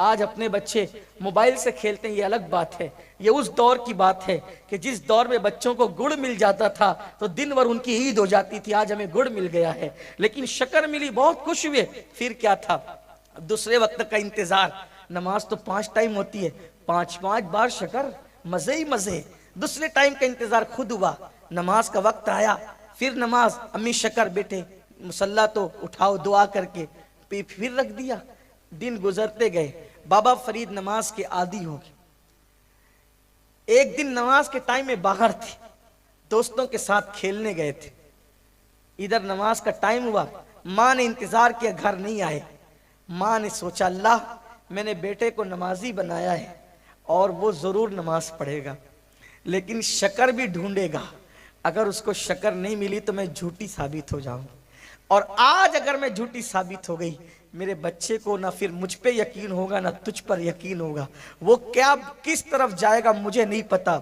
آج اپنے بچے موبائل سے کھیلتے ہیں، یہ الگ بات ہے، یہ اس دور کی بات ہے کہ جس دور میں بچوں کو گڑ مل جاتا تھا تو دن بھر ان کی عید ہو جاتی تھی، آج ہمیں گڑ مل گیا ہے، لیکن شکر ملی، بہت خوش ہوئے۔ پھر کیا تھا؟ دوسرے وقت کا انتظار، نماز تو 5 ٹائم ہوتی ہے، 5 بار شکر، مزے ہی مزے۔ دوسرے ٹائم کا انتظار خود ہوا، نماز کا وقت آیا، پھر نماز، امی شکر بیٹے مصلی تو اٹھاؤ دعا کر کے، پھر رکھ دیا۔ دن گزرتے گئے، بابا فرید نماز کے عادی ہو گئے۔ ایک دن نماز کے ٹائم میں باہر تھے، دوستوں کے ساتھ کھیلنے گئے تھے، ادھر نماز کا ٹائم ہوا، ماں نے انتظار کیا، گھر نہیں آئے۔ ماں نے سوچا اللہ میں نے بیٹے کو نمازی بنایا ہے اور وہ ضرور نماز پڑھے گا، لیکن شکر بھی ڈھونڈے گا، اگر اس کو شکر نہیں ملی تو میں جھوٹی ثابت ہو جاؤں، اور آج اگر میں جھوٹی ثابت ہو گئی میرے بچے کو نہ پھر مجھ پہ یقین ہوگا نہ تجھ پر یقین ہوگا، وہ کیا کس طرف جائے گا مجھے نہیں پتا،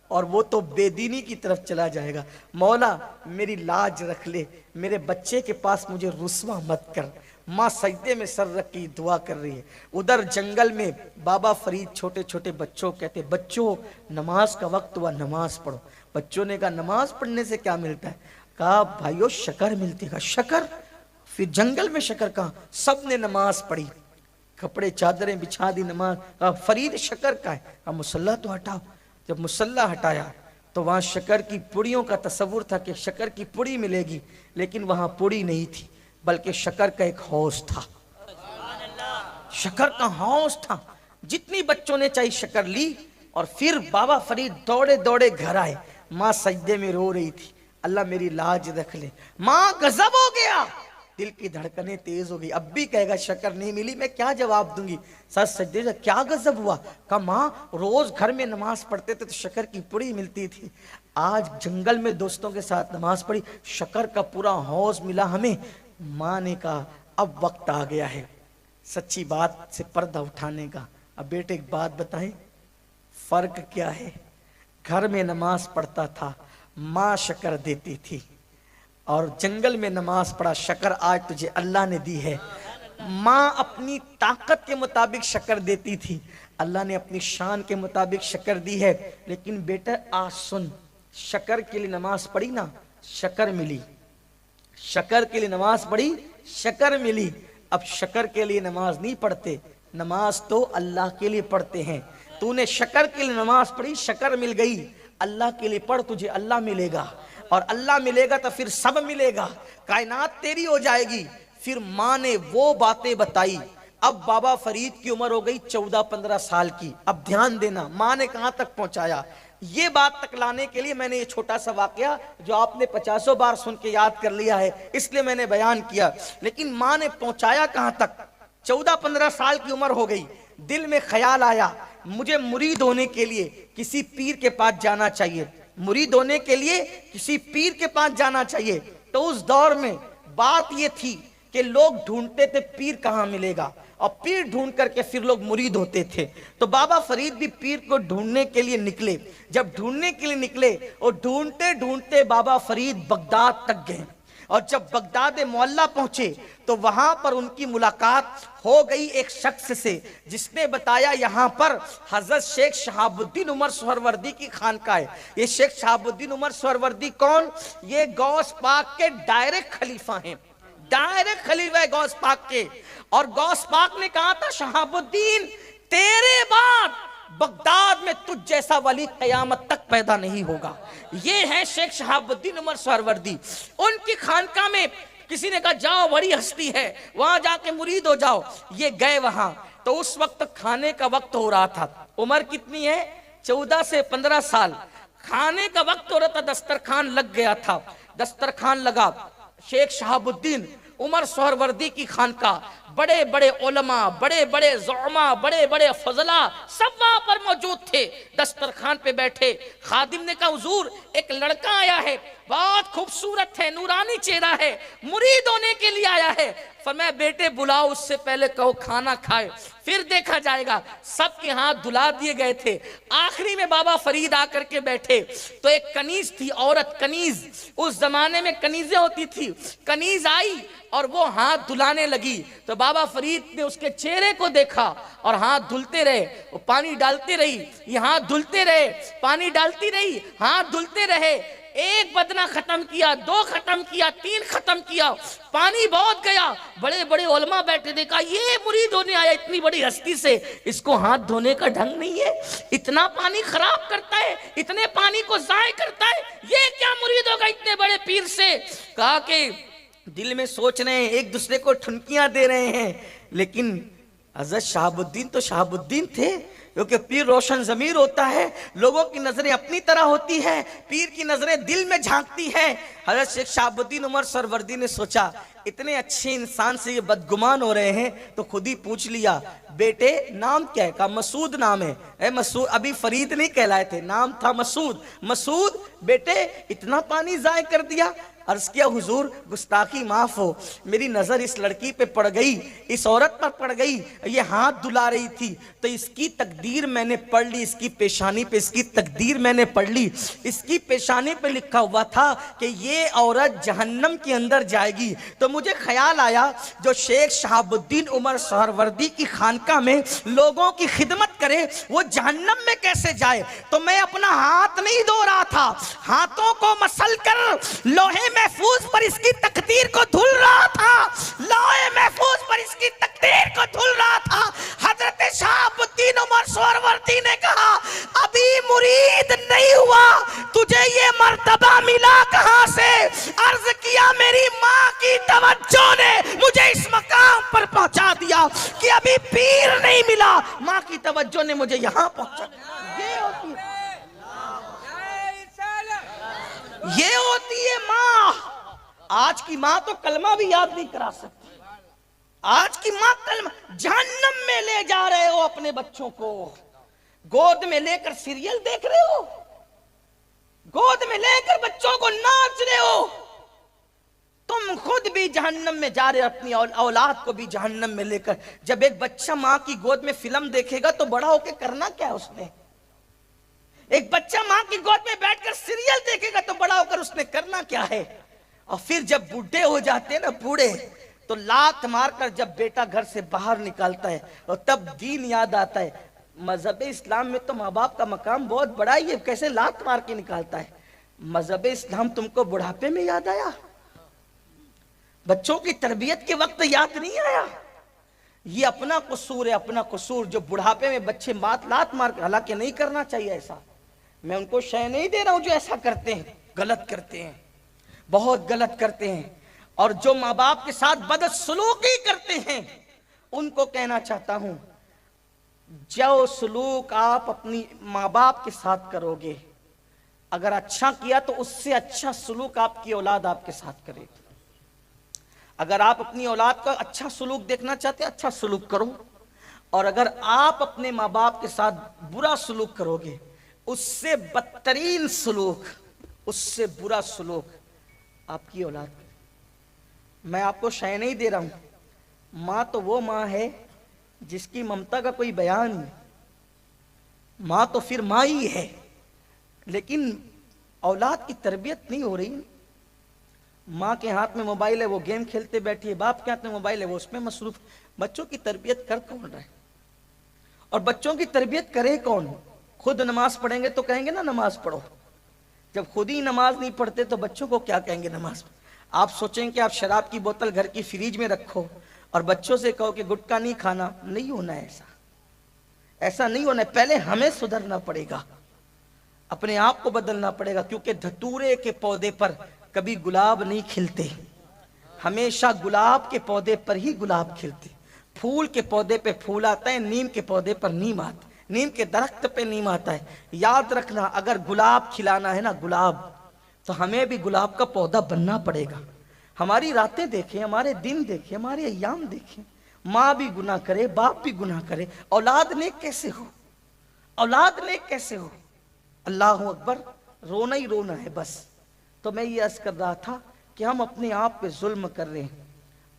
اور وہ تو بے دینی کی طرف چلا جائے گا۔ مولا میری لاج رکھ لے، میرے بچے کے پاس مجھے رسوا مت کر۔ ماں سجدے میں سر رکھ کے دعا کر رہی ہے۔ ادھر جنگل میں بابا فرید چھوٹے چھوٹے بچوں کہتے بچوں نماز کا وقت ہوا، نماز پڑھو۔ بچوں نے کہا نماز پڑھنے سے کیا ملتا ہے؟ کہا بھائیو شکر ملتی ہے۔ شکر؟ پھر جنگل میں شکر کہاں؟ سب نے نماز پڑھی، کپڑے چادریں بچھا دی، نماز۔ کہا فرید شکر کا ہے؟ کہا مصلی تو ہٹاؤ۔ جب مصلی ہٹایا تو وہاں شکر کی پڑیوں کا تصور تھا کہ شکر کی پڑی ملے گی، لیکن وہاں پڑی نہیں تھی بلکہ شکر کا ایک حوض تھا، شکر کا حوض تھا۔ جتنی بچوں نے چاہی شکر لی، اور پھر بابا فرید دوڑے دوڑے گھر آئے۔ ماں سجدے میں رو رہی تھی، اللہ میری لاج رکھ لے۔ ماں غضب ہو گیا، دل کی دھڑکنیں تیز ہو گئی، اب بھی کہے گا شکر نہیں ملی، میں کیا جواب دوں گی؟ سر سجدے سے کیا غضب ہوا؟ کہا ماں روز گھر میں نماز پڑھتے تھے تو شکر کی پڑی ملتی تھی، آج جنگل میں دوستوں کے ساتھ نماز پڑھی، شکر کا پورا حوض ملا ہمیں۔ ماں نے کہا اب وقت آ گیا ہے سچی بات سے پردہ اٹھانے کا۔ اب بیٹے ایک بات بتائیں، فرق کیا ہے؟ گھر میں نماز پڑھتا تھا، ماں شکر دیتی تھی، اور جنگل میں نماز پڑھا، شکر آج تجھے اللہ نے دی ہے۔ ماں اپنی طاقت کے مطابق شکر دیتی تھی، اللہ نے اپنی شان کے مطابق شکر دی ہے۔ لیکن بیٹا آج سن، شکر کے لیے نماز پڑھی نا، شکر ملی، شکر کے لیے نماز پڑھی، شکر ملی۔ اب شکر کے لیے نماز نہیں پڑھتے، نماز تو اللہ کے لیے پڑھتے ہیں۔ تو نے شکر کے لیے نماز پڑھی، شکر مل گئی، اللہ کے لیے پڑھ، تجھے اللہ ملے گا، اور اللہ ملے گا تو پھر سب ملے گا، کائنات تیری ہو جائے گی۔ پھر ماں نے وہ باتیں بتائی۔ اب بابا فرید کی عمر ہو گئی 14-15 سال کی۔ اب دھیان دینا ماں نے کہاں تک پہنچایا، یہ بات تک لانے کے لیے میں نے یہ چھوٹا سا واقعہ جو آپ نے 50 بار سن کے یاد کر لیا ہے اس لیے میں نے بیان کیا، لیکن ماں نے پہنچایا کہاں تک؟ 14-15 سال کی عمر ہو گئی، دل میں خیال آیا مجھے مرید ہونے کے لیے کسی پیر کے پاس جانا چاہیے، مرید ہونے کے لیے کسی پیر کے پاس جانا چاہیے۔ تو اس دور میں بات یہ تھی کہ لوگ ڈھونڈتے تھے پیر کہاں ملے گا، اور پیر ڈھونڈ کر کے پھر لوگ مرید ہوتے تھے۔ تو بابا فرید بھی پیر کو ڈھونڈنے کے لیے نکلے۔ جب ڈھونڈنے کے لیے نکلے اور ڈھونڈتے ڈھونڈتے بابا فرید بغداد تک گئے، اور جب بغداد معلیٰ پہنچے تو وہاں پر ان کی ملاقات ہو گئی ایک شخص سے، جس نے بتایا یہاں پر حضرت شیخ شہاب الدین عمر سہروردی کی خانقاہ ہے۔ یہ شیخ شہاب الدین عمر سہروردی کون؟ یہ غوث پاک کے ڈائریکٹ خلیفہ ہیں، ڈائریکٹ خلیفہ ہے غوث پاک کے۔ اور غوث پاک نے کہا تھا شہاب الدین تیرے بعد بغداد میں تجھ جیسا ولی قیامت تک پیدا نہیں ہوگا۔ یہ ہے شیخ شہاب الدین عمر سہروردی۔ ان کی خانقاہ میں کسی نے کہا جاؤ بڑی ہستی ہے، وہاں جا کے مرید ہو جاؤ۔ یہ گئے وہاں، تو اس وقت کھانے کا وقت ہو رہا تھا۔ عمر کتنی ہے؟ 14 سے 15 سال۔ کھانے کا وقت ہو رہا تھا، دسترخوان لگ گیا تھا، دسترخوان لگا۔ شیخ شہاب الدین عمر سہروردی کی خانقاہ، بڑے بڑے علماء، بڑے بڑے زعماء، بڑے بڑے فضلاء سب وہاں پر موجود تھے، دسترخوان پہ بیٹھے۔ خادم نے کہا حضور ایک لڑکا آیا ہے، بہت خوبصورت ہے، نورانی چہرہ ہے، مرید ہونے کے لیے آیا ہے۔ فرمایا بیٹے بلاؤ، اس سے پہلے کہو کھانا کھائے پھر دیکھا جائے گا۔ سب کے ہاتھ دھلا دیے گئے تھے۔ آخری میں بابا فرید آ کر کے بیٹھے تو ایک کنیز تھی، عورت کنیز، اس زمانے میں کنیزیں ہوتی تھی، کنیز آئی اور وہ ہاتھ دھلانے لگی۔ تو بابا فرید نے اس کے چہرے کو دیکھا اور ہاتھ دھلتے رہے، وہ پانی ڈالتے رہی، یہ ہاتھ دھلتے رہے، پانی ڈالتی رہی، ہاتھ دھلتے رہے، ایک بدنہ ختم کیا، 2 ختم کیا، 3 ختم کیا، پانی بہت گیا، بڑے بڑے علماء بیٹھے، دیکھا یہ مرید ہونے آیا اتنی بڑی ہستی سے، اس کو ہاتھ دھونے کا ڈھنگ نہیں ہے، اتنا پانی خراب کرتا ہے، اتنے پانی کو ضائع کرتا ہے، یہ کیا مرید ہوگا اتنے بڑے پیر سے؟ کہا کہ دل میں سوچ رہے ہیں، ایک دوسرے کو ٹھنکیاں دے رہے ہیں، لیکن حضرت شہاب الدین تو شہاب الدین تھے، کیونکہ پیر روشن ضمیر ہوتا ہے، لوگوں کی نظریں اپنی طرح ہوتی ہیں، پیر کی نظریں دل میں جھانکتی ہیں۔ حضرت شیخ شہاب الدین عمر سروردی نے سوچا اتنے اچھے انسان سے یہ بدگمان ہو رہے ہیں، تو خود ہی پوچھ لیا، بیٹے نام کیا ہے؟ کہا مسعود نام ہے۔ اے مسعود، ابھی فرید نہیں کہلائے تھے، نام تھا مسعود۔ مسعود بیٹے اتنا پانی ضائع کر دیا؟ عرض کیا حضور گستاخی معاف ہو، میری نظر اس لڑکی پہ پڑ گئی، اس عورت پر پڑ گئی، یہ ہاتھ دھلا رہی تھی تو اس کی تقدیر میں نے پڑھ لی، اس کی پیشانی پہ اس کی تقدیر میں نے پڑھ لی، اس کی پیشانی پہ لکھا ہوا تھا کہ یہ عورت جہنم کے اندر جائے گی، تو مجھے خیال آیا جو شیخ شہاب الدین عمر سہروردی کی خانقاہ میں لوگوں کی خدمت کرے وہ جہنم میں کیسے جائے؟ تو میں اپنا ہاتھ نہیں دھو رہا تھا، ہاتھوں کو مسل کر لوہے محفوظ پر اس کی تقدیر کو دھل رہا تھا، لوہے محفوظ پر اس کی تقدیر کو دھل رہا تھا۔ حضرت شہاب الدین عمر سہروردی نے کہا ابھی مرید نہیں ہوا، تجھے یہ مرتبہ ملا کہاں سے؟ عرض کیا میری ماں کی توجہ نے مجھے اس مقام پر پہنچا دیا کہ ابھی پیر نہیں ملا، ماں کی توجہ نے مجھے یہاں پہنچا دیا۔ یہ ہوتی ہے ماں۔ آج کی ماں تو کلمہ بھی یاد نہیں کرا سکتی، آج کی ماں کلمہ، جہنم میں لے جا رہے ہو اپنے بچوں کو، گود میں لے کر سیریل دیکھ رہے ہو، گود میں لے کر بچوں کو ناچ رہے ہو، تم خود بھی جہنم میں جا رہے ہو، اپنی اولاد کو بھی جہنم میں لے کر۔ جب ایک بچہ ماں کی گود میں فلم دیکھے گا تو بڑا ہو کے کرنا کیا ہے اس نے؟ ایک بچہ ماں کی گود میں بیٹھ کر سیریل دیکھے گا تو بڑا ہو کر اس نے کرنا کیا ہے؟ اور پھر جب بوڑھے ہو جاتے ہیں نا، بوڑھے، تو لات مار کر جب بیٹا گھر سے باہر نکالتا ہے اور تب دین یاد آتا ہے۔ مذہب اسلام میں تو ماں باپ کا مقام بہت بڑا ہی ہے، کیسے لات مار کے نکالتا ہے؟ مذہب اسلام تم کو بڑھاپے میں یاد آیا، بچوں کی تربیت کے وقت یاد نہیں آیا؟ یہ اپنا قصور ہے، اپنا قصور، جو بڑھاپے میں بچے لات مار کے، حالانکہ نہیں کرنا چاہیے ایسا، میں ان کو شے نہیں دے رہا ہوں جو ایسا کرتے ہیں، غلط کرتے ہیں، بہت غلط کرتے ہیں، اور جو ماں باپ کے ساتھ بدسلوکی کرتے ہیں ان کو کہنا چاہتا ہوں جو سلوک آپ اپنی ماں باپ کے ساتھ کرو گے، اگر اچھا کیا تو اس سے اچھا سلوک آپ کی اولاد آپ کے ساتھ کرے گی۔ اگر آپ اپنی اولاد کا اچھا سلوک دیکھنا چاہتے ہیں، اچھا سلوک کرو، اور اگر آپ اپنے ماں باپ کے ساتھ برا سلوک کرو گے، اس سے بدترین سلوک، اس سے برا سلوک آپ کی اولاد کرے۔ میں آپ کو شے نہیں دے رہا ہوں، ماں تو وہ ماں ہے جس کی ممتا کا کوئی بیان نہیں، ماں تو پھر ماں ہی ہے، لیکن اولاد کی تربیت نہیں ہو رہی۔ ماں کے ہاتھ میں موبائل ہے، وہ گیم کھیلتے بیٹھی ہے، باپ کے ہاتھ میں موبائل ہے، وہ اس میں مصروف۔ بچوں کی تربیت کر کون رہا ہے؟ اور بچوں کی تربیت کرے کون؟ خود نماز پڑھیں گے تو کہیں گے نا نماز پڑھو، جب خود ہی نماز نہیں پڑھتے تو بچوں کو کیا کہیں گے نماز پڑھو؟ آپ سوچیں کہ آپ شراب کی بوتل گھر کی فریج میں رکھو اور بچوں سے کہو کہ گٹکا نہیں کھانا، نہیں ہونا ہے ایسا، ایسا نہیں ہونا ہے۔ پہلے ہمیں سدھرنا پڑے گا، اپنے آپ کو بدلنا پڑے گا، کیونکہ دھتورے کے پودے پر کبھی گلاب نہیں کھلتے، ہمیشہ گلاب کے پودے پر ہی گلاب کھلتے، پھول کے پودے پہ پھول آتا ہے، نیم کے پودے پر نیم آتا ہے، نیم کے درخت پہ نیم آتا ہے۔ یاد رکھنا اگر گلاب کھلانا ہے نا، گلاب، تو ہمیں بھی گلاب کا پودا بننا پڑے گا۔ ہماری راتیں دیکھیں، ہمارے دن دیکھیں، ہمارے ایام دیکھیں، ماں بھی گناہ کرے، باپ بھی گناہ کرے، اولاد نیک کیسے ہو؟ اولاد نیک کیسے ہو؟ اللہ اکبر، رونا ہی رونا ہے بس۔ تو میں یہ عرض کر رہا تھا کہ ہم اپنے آپ پہ ظلم کر رہے ہیں،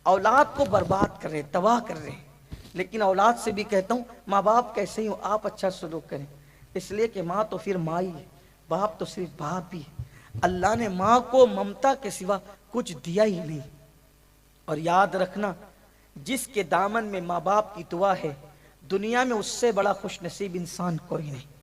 اولاد کو برباد کر رہے ہیں، تباہ کر رہے ہیں۔ لیکن اولاد سے بھی کہتا ہوں ماں باپ کیسے ہی ہو، آپ اچھا سلوک کریں، اس لیے کہ ماں تو پھر ماں ہی ہے، باپ تو صرف باپ ہی ہے۔ اللہ نے ماں کو ممتا کے سوا کچھ دیا ہی نہیں۔ اور یاد رکھنا جس کے دامن میں ماں باپ کی دعا ہے، دنیا میں اس سے بڑا خوش نصیب انسان کوئی نہیں۔